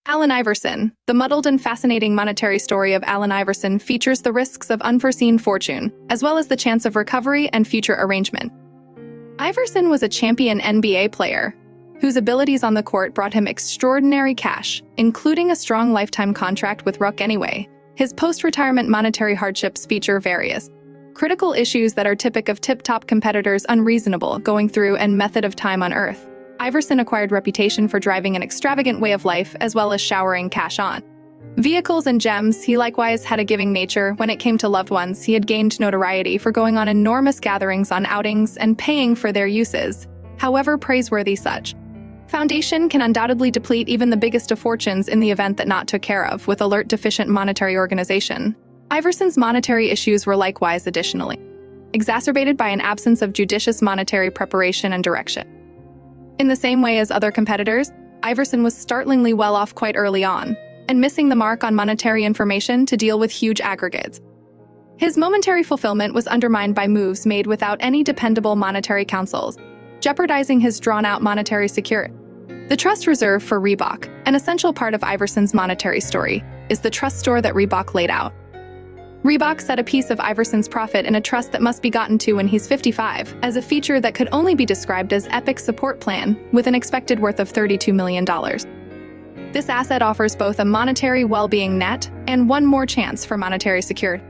Allen Iverson. The muddled and fascinating monetary story of Allen Iverson features the risks of unforeseen fortune, as well as the chance of recovery and future arrangement. Iverson was a champion NBA player, whose abilities on the court brought him extraordinary cash, including a strong lifetime contract with Rook Anyway. His post-retirement monetary hardships feature various critical issues that are typical of tip-top competitors, unreasonable going through and method of time on earth. Iverson acquired reputation for driving an extravagant way of life, as well as showering cash on vehicles and gems. He likewise had a giving nature. When it came to loved ones, he had gained notoriety for going on enormous gatherings on outings and paying for their uses. However praiseworthy such foundation can undoubtedly deplete even the biggest of fortunes in the event that not took care of with alert deficient monetary organization. Iverson's monetary issues were likewise additionally exacerbated by an absence of judicious monetary preparation and direction. In the same way as other competitors, Iverson was startlingly well off quite early on, and missing the mark on monetary information to deal with huge aggregates. His momentary fulfillment was undermined by moves made without any dependable monetary counsels, jeopardizing his drawn-out monetary security. The trust reserve for Reebok, an essential part of Iverson's monetary story, is the trust store that Reebok laid out. Reebok set a piece of Iverson's profit in a trust that must be gotten to when he's 55, as a feature that could only be described as epic support plan, with an expected worth of $32 million. This asset offers both a monetary well-being net and one more chance for monetary security.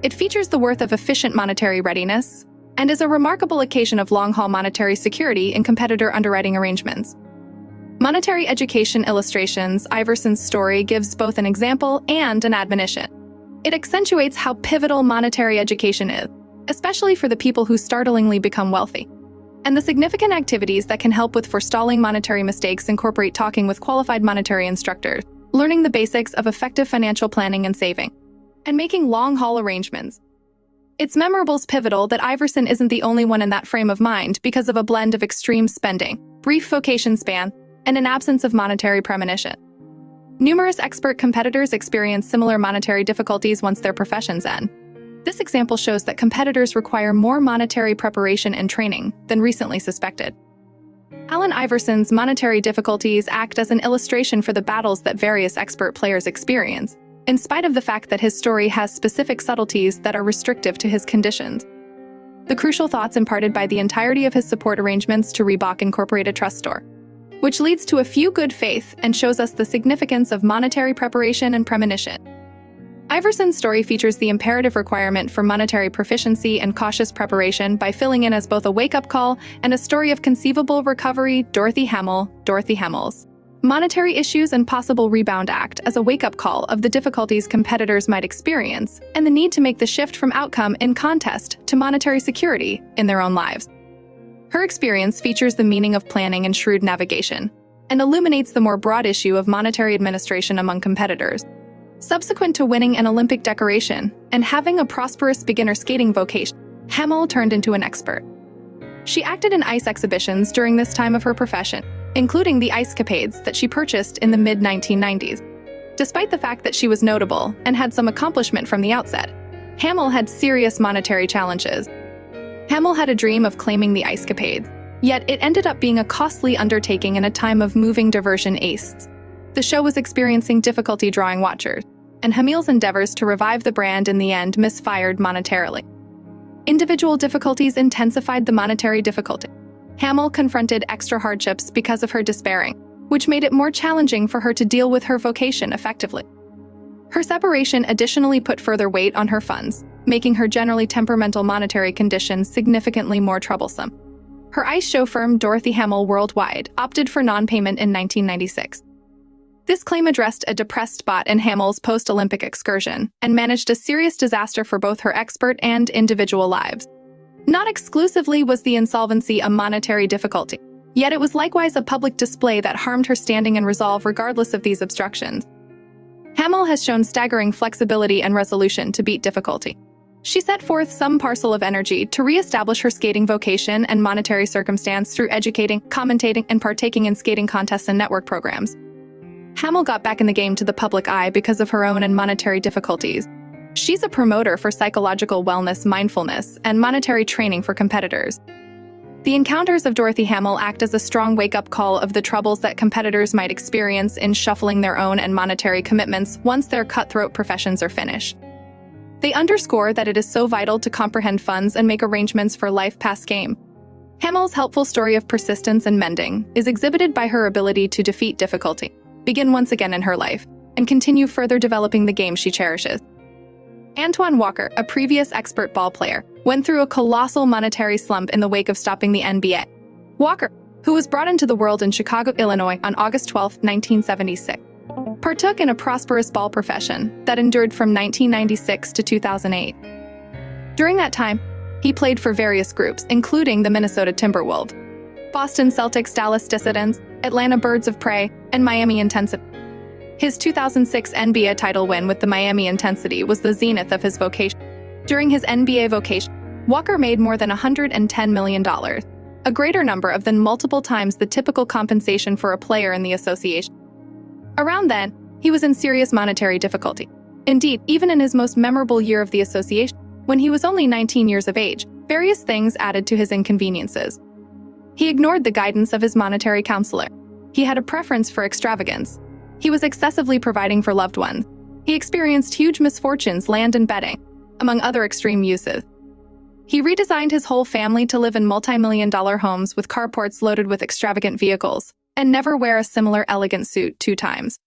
It features the worth of efficient monetary readiness and is a remarkable occasion of long-haul monetary security in competitor underwriting arrangements. Monetary education illustrations. Iverson's story gives both an example and an admonition. It accentuates how pivotal monetary education is, especially for the people who startlingly become wealthy. And the significant activities that can help with forestalling monetary mistakes incorporate talking with qualified monetary instructors, learning the basics of effective financial planning and saving, and making long-haul arrangements. It's pivotal that Iverson isn't the only one in that frame of mind because of a blend of extreme spending, brief vocation span, and an absence of monetary premonition. Numerous expert competitors experience similar monetary difficulties once their professions end. This example shows that competitors require more monetary preparation and training than recently suspected. Allen Iverson's monetary difficulties act as an illustration for the battles that various expert players experience, in spite of the fact that his story has specific subtleties that are restrictive to his conditions. The crucial thoughts imparted by the entirety of his support arrangements to Reebok incorporate a trust store, which leads to a few good faith and shows us the significance of monetary preparation and premonition. Iverson's story features the imperative requirement for monetary proficiency and cautious preparation by filling in as both a wake-up call and a story of conceivable recovery. Dorothy Hamill's monetary issues and possible rebound act as a wake-up call of the difficulties competitors might experience and the need to make the shift from outcome in contest to monetary security in their own lives. Her experience features the meaning of planning and shrewd navigation, and illuminates the more broad issue of monetary administration among competitors. Subsequent to winning an Olympic decoration and having a prosperous beginner skating vocation, Hamill turned into an expert. She acted in ice exhibitions during this time of her profession, including the ice capades that she purchased in the mid-1990s. Despite the fact that she was notable and had some accomplishment from the outset, Hamill had serious monetary challenges. Hamill had a dream of claiming the ice capades, yet it ended up being a costly undertaking in a time of moving diversion astes. The show was experiencing difficulty drawing watchers, and Hamill's endeavors to revive the brand in the end misfired monetarily. Individual difficulties intensified the monetary difficulty. Hamill confronted extra hardships because of her despairing, which made it more challenging for her to deal with her vocation effectively. Her separation additionally put further weight on her funds, making her generally temperamental monetary conditions significantly more troublesome. Her ice show firm Dorothy Hamill Worldwide opted for non-payment in 1996. This claim addressed a depressed spot in Hamill's post-Olympic excursion and managed a serious disaster for both her expert and individual lives. Not exclusively was the insolvency a monetary difficulty, yet it was likewise a public display that harmed her standing and resolve regardless of these obstructions. Hamill has shown staggering flexibility and resolution to beat difficulty. She set forth some parcel of energy to re-establish her skating vocation and monetary circumstance through educating, commentating, and partaking in skating contests and network programs. Hamill got back in the game to the public eye because of her own and monetary difficulties. She's a promoter for psychological wellness, mindfulness, and monetary training for competitors. The encounters of Dorothy Hamill act as a strong wake-up call of the troubles that competitors might experience in shuffling their own and monetary commitments once their cutthroat professions are finished. They underscore that it is so vital to comprehend funds and make arrangements for life past game. Hamill's helpful story of persistence and mending is exhibited by her ability to defeat difficulty, begin once again in her life, and continue further developing the game she cherishes. Antoine Walker, a previous expert ball player, went through a colossal monetary slump in the wake of stopping the NBA. Walker, who was brought into the world in Chicago, Illinois on August 12, 1976, partook in a prosperous ball profession that endured from 1996 to 2008. During that time, he played for various groups, including the Minnesota Timberwolves, Boston Celtics, Dallas Dissidents, Atlanta Birds of Prey, and Miami Intensity. His 2006 NBA title win with the Miami Intensity was the zenith of his vocation. During his NBA vocation, Walker made more than $110 million, a greater number than multiple times the typical compensation for a player in the association. Around then, he was in serious monetary difficulty. Indeed, even in his most memorable year of the association, when he was only 19 years of age, various things added to his inconveniences. He ignored the guidance of his monetary counselor. He had a preference for extravagance. He was excessively providing for loved ones. He experienced huge misfortunes, land and betting, among other extreme uses. He redesigned his whole family to live in multi-million-dollar homes with carports loaded with extravagant vehicles, and never wear a similar elegant suit 2 times.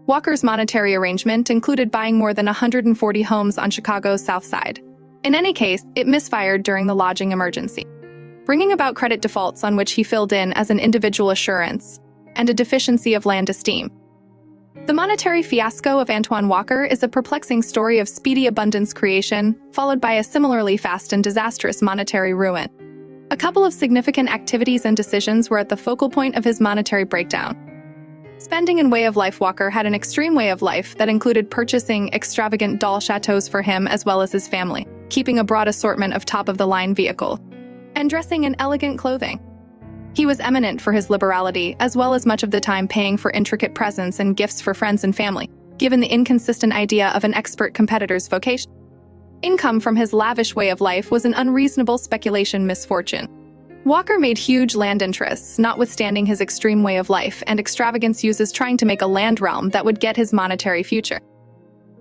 Walker's monetary arrangement included buying more than 140 homes on Chicago's South Side. In any case, it misfired during the lodging emergency, bringing about credit defaults on which he filled in as an individual assurance and a deficiency of land esteem. The monetary fiasco of Antoine Walker is a perplexing story of speedy abundance creation, followed by a similarly fast and disastrous monetary ruin. A couple of significant activities and decisions were at the focal point of his monetary breakdown. Spending and way of life. Walker had an extreme way of life that included purchasing extravagant doll chateaus for him as well as his family, keeping a broad assortment of top-of-the-line vehicle, and dressing in elegant clothing. He was eminent for his liberality, as well as much of the time paying for intricate presents and gifts for friends and family, given the inconsistent idea of an expert competitor's vocation. Income from his lavish way of life was an unreasonable speculation misfortune. Walker made huge land interests, notwithstanding his extreme way of life and extravagance uses trying to make a land realm that would get his monetary future.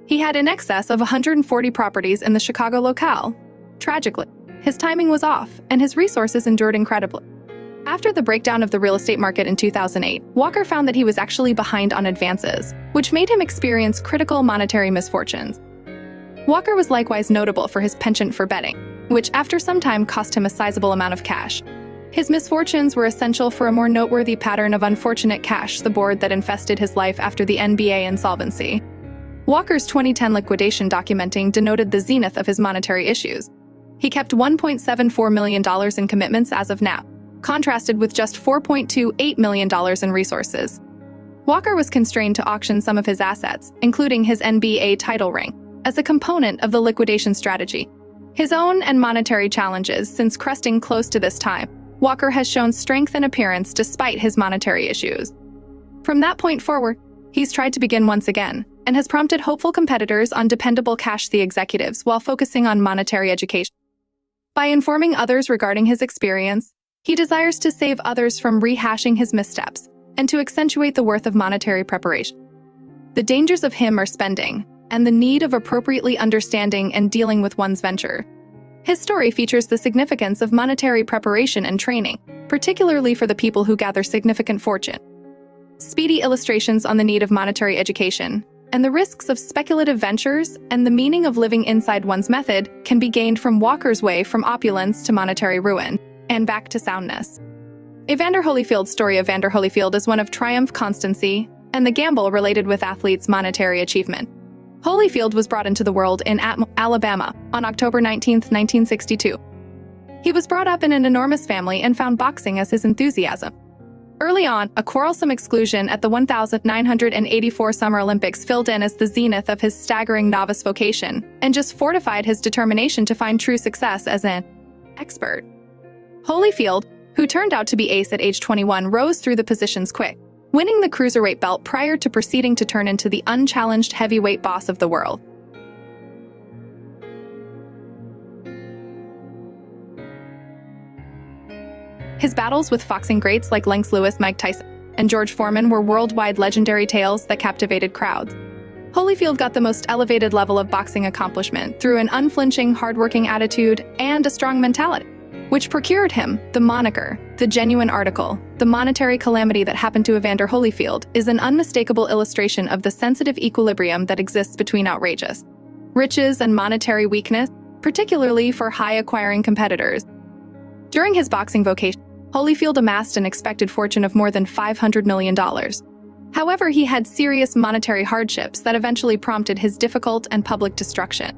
He had in excess of 140 properties in the Chicago locale. Tragically, his timing was off, and his resources endured incredibly. After the breakdown of the real estate market in 2008, Walker found that he was actually behind on advances, which made him experience critical monetary misfortunes. Walker was likewise notable for his penchant for betting, which after some time cost him a sizable amount of cash. His misfortunes were essential for a more noteworthy pattern of unfortunate cash the board that infested his life after the NBA insolvency. Walker's 2010 liquidation documenting denoted the zenith of his monetary issues. He kept $1.74 million in commitments as of now, contrasted with just $4.28 million in resources. Walker was constrained to auction some of his assets, including his NBA title ring, as a component of the liquidation strategy. His own and monetary challenges since cresting close to this time, Walker has shown strength and appearance despite his monetary issues. From that point forward, he's tried to begin once again, and has prompted hopeful competitors on dependable cash the executives while focusing on monetary education. By informing others regarding his experience, he desires to save others from rehashing his missteps and to accentuate the worth of monetary preparation. The dangers of him are spending, and the need of appropriately understanding and dealing with one's venture. His story features the significance of monetary preparation and training, particularly for the people who gather significant fortune. Speedy illustrations on the need of monetary education, and the risks of speculative ventures and the meaning of living inside one's method can be gained from Walker's way from opulence to monetary ruin, and back to soundness. Evander Holyfield's story. Evander Holyfield is one of triumph, constancy, and the gamble related with athletes' monetary achievement. Holyfield was brought into the world in Alabama on October 19, 1962. He was brought up in an enormous family and found boxing as his enthusiasm. Early on, a quarrelsome exclusion at the 1984 Summer Olympics filled in as the zenith of his staggering novice vocation and just fortified his determination to find true success as an expert. Holyfield, who turned out to be ace at age 21, rose through the positions quick, winning the cruiserweight belt prior to proceeding to turn into the unchallenged heavyweight boss of the world. His battles with boxing greats like Lennox Lewis, Mike Tyson, and George Foreman were worldwide legendary tales that captivated crowds. Holyfield got the most elevated level of boxing accomplishment through an unflinching, hardworking attitude and a strong mentality, which procured him the moniker, the genuine article. The monetary calamity that happened to Evander Holyfield is an unmistakable illustration of the sensitive equilibrium that exists between outrageous riches and monetary weakness, particularly for high-acquiring competitors. During his boxing vocation, Holyfield amassed an expected fortune of more than $500 million. However, he had serious monetary hardships that eventually prompted his difficult and public destruction.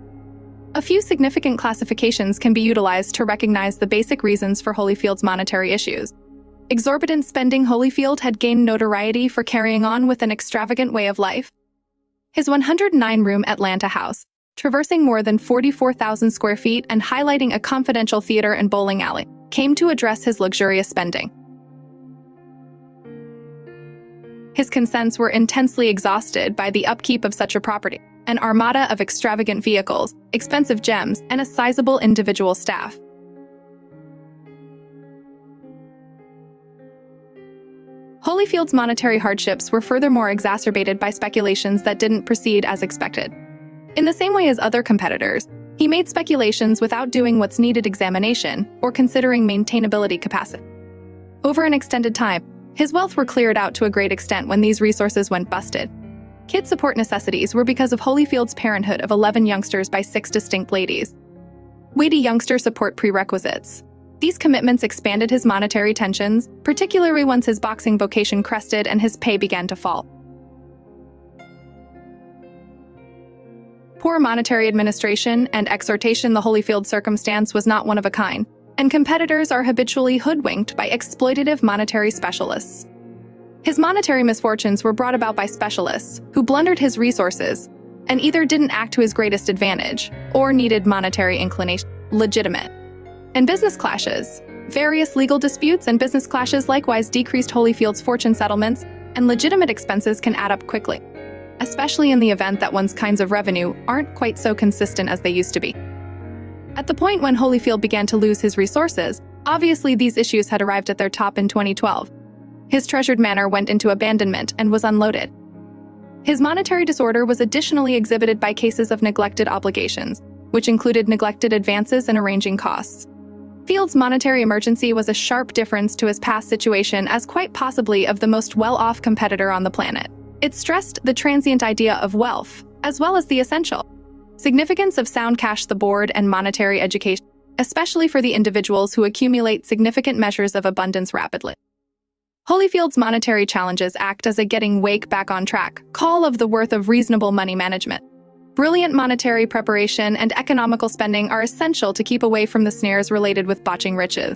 A few significant classifications can be utilized to recognize the basic reasons for Holyfield's monetary issues. Exorbitant spending. Holyfield had gained notoriety for carrying on with an extravagant way of life. His 109-room Atlanta house, traversing more than 44,000 square feet and highlighting a confidential theater and bowling alley, came to address his luxurious spending. His consents were intensely exhausted by the upkeep of such a property, an armada of extravagant vehicles, expensive gems, and a sizable individual staff. Holyfield's monetary hardships were furthermore exacerbated by speculations that didn't proceed as expected. In the same way as other competitors, he made speculations without doing what's needed examination or considering maintainability capacity. Over an extended time, his wealth were cleared out to a great extent when these resources went busted. Kid support necessities were because of Holyfield's parenthood of 11 youngsters by 6 distinct ladies. Weighty youngster support prerequisites. These commitments expanded his monetary tensions, particularly once his boxing vocation crested and his pay began to fall. Poor monetary administration and exhortation. The Holyfield circumstance was not one of a kind, and competitors are habitually hoodwinked by exploitative monetary specialists. His monetary misfortunes were brought about by specialists who blundered his resources and either didn't act to his greatest advantage or needed monetary inclination. Legitimate and business clashes. Various legal disputes and business clashes likewise decreased Holyfield's fortune. Settlements and legitimate expenses can add up quickly, especially in the event that one's kinds of revenue aren't quite so consistent as they used to be. At the point when Holyfield began to lose his resources, obviously these issues had arrived at their top in 2012. His treasured manor went into abandonment and was unloaded. His monetary disorder was additionally exhibited by cases of neglected obligations, which included neglected advances and arranging costs. Field's monetary emergency was a sharp difference to his past situation as quite possibly of the most well-off competitor on the planet. It stressed the transient idea of wealth, as well as the essential significance of sound cash. The board and monetary education, especially for the individuals who accumulate significant measures of abundance rapidly. Holyfield's monetary challenges act as a getting wake back on track call of the worth of reasonable money management. Brilliant monetary preparation and economical spending are essential to keep away from the snares related with botching riches.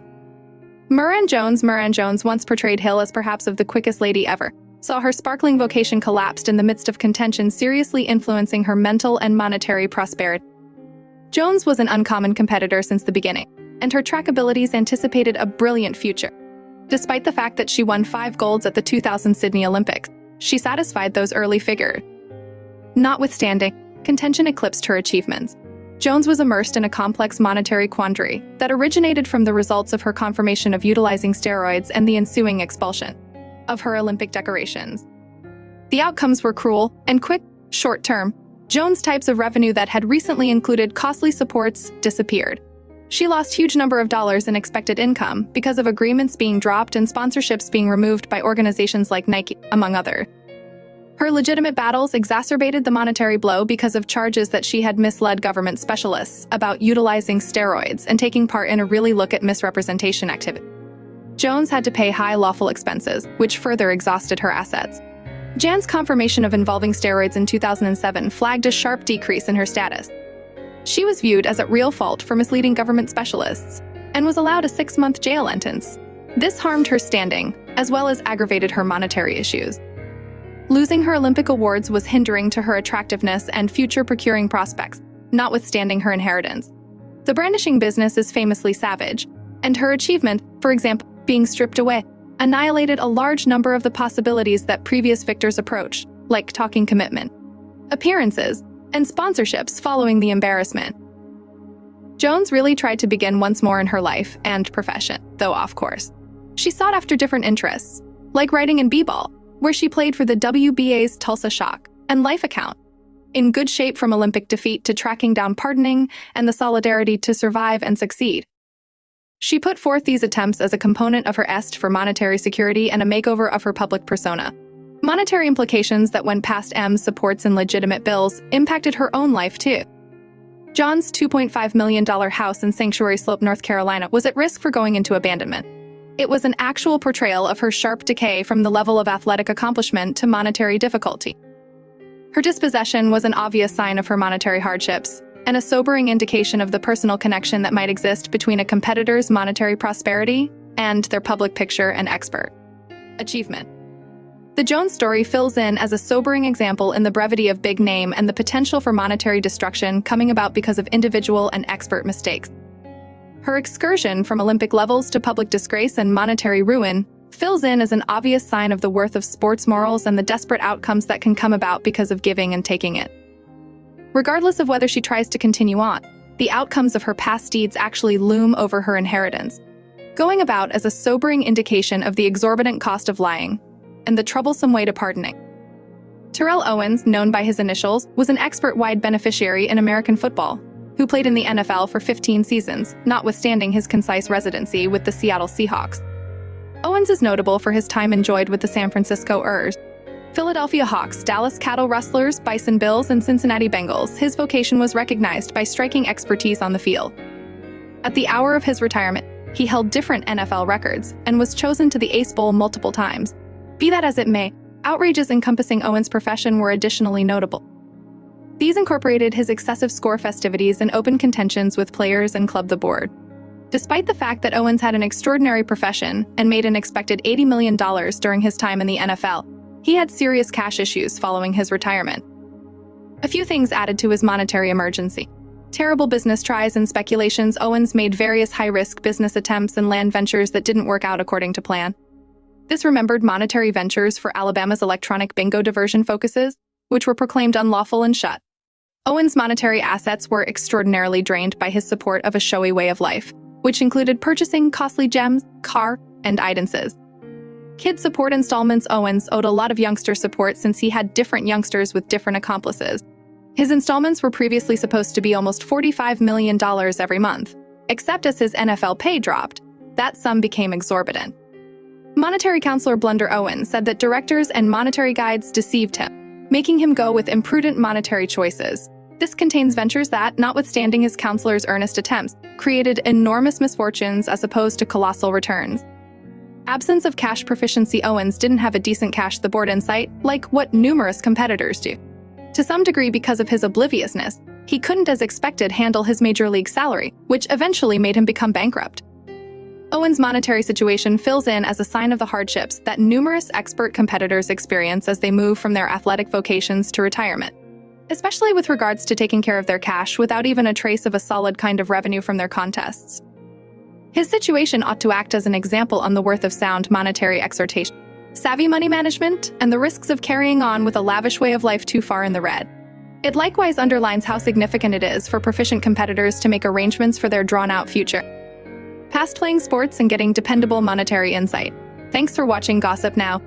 Moran Jones once portrayed Hill as perhaps of the quickest lady ever, saw her sparkling vocation collapsed in the midst of contention, seriously influencing her mental and monetary prosperity. Jones was an uncommon competitor since the beginning, and her track abilities anticipated a brilliant future. Despite the fact that she won 5 golds at the 2000 Sydney Olympics, she satisfied those early figures. Notwithstanding, contention eclipsed her achievements. Jones was immersed in a complex monetary quandary that originated from the results of her confirmation of utilizing steroids and the ensuing expulsion of her Olympic decorations. The outcomes were cruel and quick. Short-term, Jones' types of revenue that had recently included costly supports disappeared. She lost huge number of dollars in expected income because of agreements being dropped and sponsorships being removed by organizations like Nike, among others. Her legitimate battles exacerbated the monetary blow because of charges that she had misled government specialists about utilizing steroids and taking part in a really look at misrepresentation activity. Jones had to pay high lawful expenses, which further exhausted her assets. Jan's confirmation of involving steroids in 2007 flagged a sharp decrease in her status. She was viewed as at real fault for misleading government specialists and was allowed a 6-month jail sentence. This harmed her standing, as well as aggravated her monetary issues. Losing her Olympic awards was hindering to her attractiveness and future procuring prospects, notwithstanding her inheritance. The brandishing business is famously savage, and her achievement, for example, being stripped away, annihilated a large number of the possibilities that previous victors approached, like talking commitment, appearances, and sponsorships following the embarrassment. Jones really tried to begin once more in her life and profession, though off course. She sought after different interests, like writing in b-ball, where she played for the WBA's Tulsa Shock, and Life account, in good shape from Olympic defeat to tracking down pardoning and the solidarity to survive and succeed. She put forth these attempts as a component of her est for monetary security and a makeover of her public persona. Monetary implications that went past M's supports and legitimate bills impacted her own life too. John's $2.5 million house in Sanctuary Slope, North Carolina was at risk for going into abandonment. It was an actual portrayal of her sharp decay from the level of athletic accomplishment to monetary difficulty. Her dispossession was an obvious sign of her monetary hardships, and a sobering indication of the personal connection that might exist between a competitor's monetary prosperity and their public picture and expert achievement. The Jones story fills in as a sobering example in the brevity of big name and the potential for monetary destruction coming about because of individual and expert mistakes. Her excursion from Olympic levels to public disgrace and monetary ruin fills in as an obvious sign of the worth of sports morals and the desperate outcomes that can come about because of giving and taking it. Regardless of whether she tries to continue on, the outcomes of her past deeds actually loom over her inheritance, going about as a sobering indication of the exorbitant cost of lying and the troublesome way to pardoning. Terrell Owens, known by his initials, was an expert-wide beneficiary in American football, who played in the NFL for 15 seasons, notwithstanding his concise residency with the Seattle Seahawks. Owens is notable for his time enjoyed with the San Francisco Ers, Philadelphia Hawks, Dallas Cattle Rustlers, Bison Bills, and Cincinnati Bengals. His vocation was recognized by striking expertise on the field. At the hour of his retirement, he held different NFL records and was chosen to the Ace Bowl multiple times. Be that as it may, outrages encompassing Owens' profession were additionally notable. These incorporated his excessive score festivities and open contentions with players and club the board. Despite the fact that Owens had an extraordinary profession and made an expected $80 million during his time in the NFL, he had serious cash issues following his retirement. A few things added to his monetary emergency. Terrible business tries and speculations. Owens made various high-risk business attempts and land ventures that didn't work out according to plan. This remembered monetary ventures for Alabama's electronic bingo diversion focuses, which were proclaimed unlawful and shut. Owens' monetary assets were extraordinarily drained by his support of a showy way of life, which included purchasing costly gems, car, and idances. Kid support installments. Owens owed a lot of youngster support since he had different youngsters with different accomplices. His installments were previously supposed to be almost $45 million every month, except as his NFL pay dropped, that sum became exorbitant. Monetary counselor Blunder Owens said that directors and monetary guides deceived him, making him go with imprudent monetary choices. This contains ventures that, notwithstanding his counselor's earnest attempts, created enormous misfortunes as opposed to colossal returns. Absence of cash proficiency. Owens didn't have a decent cash-the-board insight, like what numerous competitors do. To some degree, because of his obliviousness, he couldn't, as expected, handle his major league salary, which eventually made him become bankrupt. Owens' monetary situation fills in as a sign of the hardships that numerous expert competitors experience as they move from their athletic vocations to retirement, especially with regards to taking care of their cash without even a trace of a solid kind of revenue from their contests. His situation ought to act as an example on the worth of sound monetary exhortation, savvy money management, and the risks of carrying on with a lavish way of life too far in the red. It likewise underlines how significant it is for proficient competitors to make arrangements for their drawn-out future, past playing sports and getting dependable monetary insight. Thanks for watching Gossip Now.